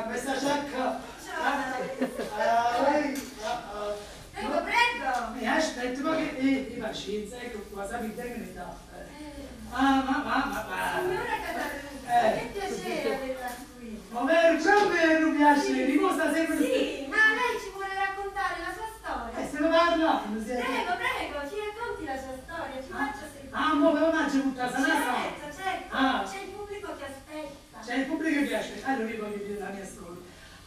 questa giacca. Prego, prego. Mi aspetta, ma che pazienza, ecco qua, sapete che ne dà. Ma. Signora Catarruzza, che piacere averla qui. Ma vero, mi piace, dimostra sempre. Sì, ma lei ci vuole raccontare la sua storia. Stiamo parlando, Prego, prego, ci racconti la sua storia, ci faccia sentire. Ma avevo mangiato tutta la sanata. Certo, c'è il pubblico che aspetta. C'è il pubblico che aspetta. Allora io voglio dire la mia storia.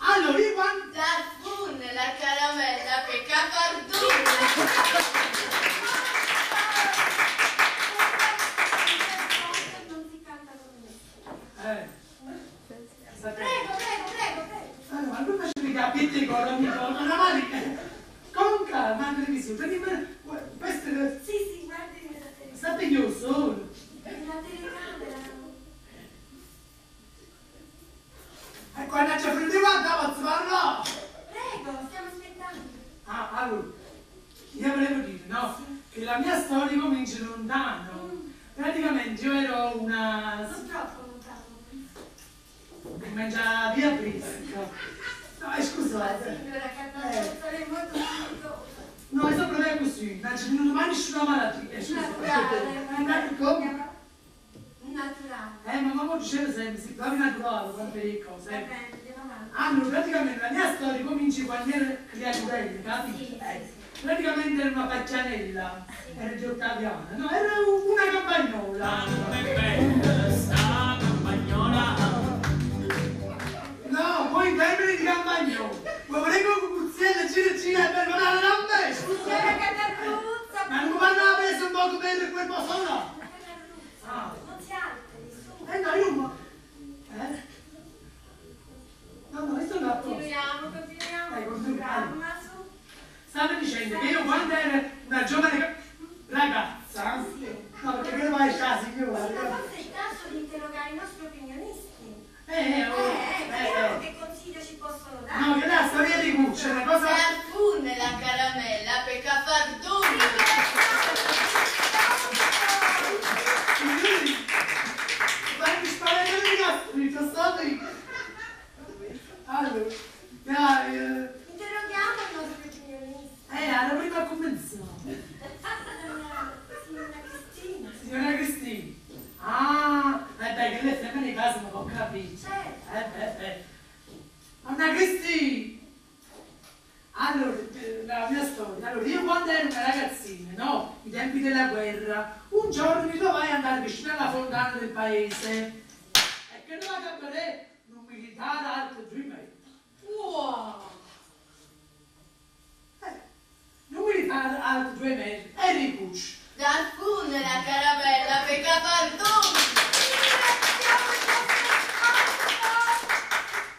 Allora io quando... Darfun, la caramella per caparduna. Non si canta con me. Prego. Allora, ma non facevi capire con la mia cosa, una manica. Con calma, la televisione. Questo è... Sì, guardi nella telecamera. State io solo. Nella telecamera. E quando c'è finito quanto posso parlare? Prego, stiamo aspettando. Allora, io volevo dire, no? Che la mia storia comincia lontano. Praticamente io ero una... Non troppo lontano. Comincia via Prisca. No, scusate. Signora Catarruzza, sarei molto curiosa. No, è sempre così, non c'è venuto mai nessuna malattia. Naturale. Naturale. Ma mamma diceva sempre, si trovi naturale quando fai le cose. Va bene, andiamo avanti. Allora, praticamente la mia storia comincia quando ero creaturella, capi? Sì. Praticamente era una paccianella, era di Ottaviana, no, era una campagnola. Sta campagnola. No, poi in termini di campagnola, ma volevo cucuzzella, gira per parlare da me. Signora Catarruzza, Ma non parlava preso un poco per quel posto là? non si alteri, su. No, io ma... No, io sono a posto. Continuiamo. Calma, su. Stavo dicendo che io quando ero una giovane ragazza, no, perché che vai a signora? Ma forse è il caso di interrogare i nostri opinionisti. Vediamo che consiglio ci possono dare. No, che la storia di Cuccia è una cosa... Darfun, la caramella per caparduna. Signori, ma mi spaventano di castrito, state... Allora, dai... Interroghiamo i nostri opinionisti. alla prima convenzione. Signora Cristina. Signora Cristina. Dai, che le femmine di casa non può capire. Certo. Anna Cristina. Allora, la mia storia. Allora, io quando ero una ragazzina, no? I tempi della guerra, un giorno mi trovai ad andare vicino alla fontana del paese. E che non accabarè un militare alto 2 metri. Wow. Un militare alto 2 metri. E ricuccio. Darfun, la caramella per caparduna.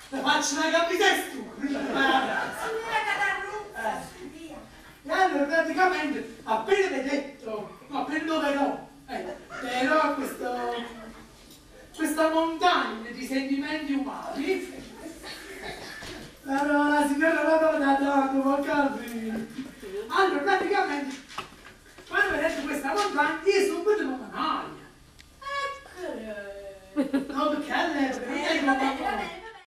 Ti faccio una capitestua. Signora Catarruzza, via. E allora praticamente appena vedetto, appena dove no, però questa montagna di sentimenti umani, allora la signora Madonna tanto può capire. Allora praticamente quando vedete questa montagna io subito mi managlia. No, perché all'epoca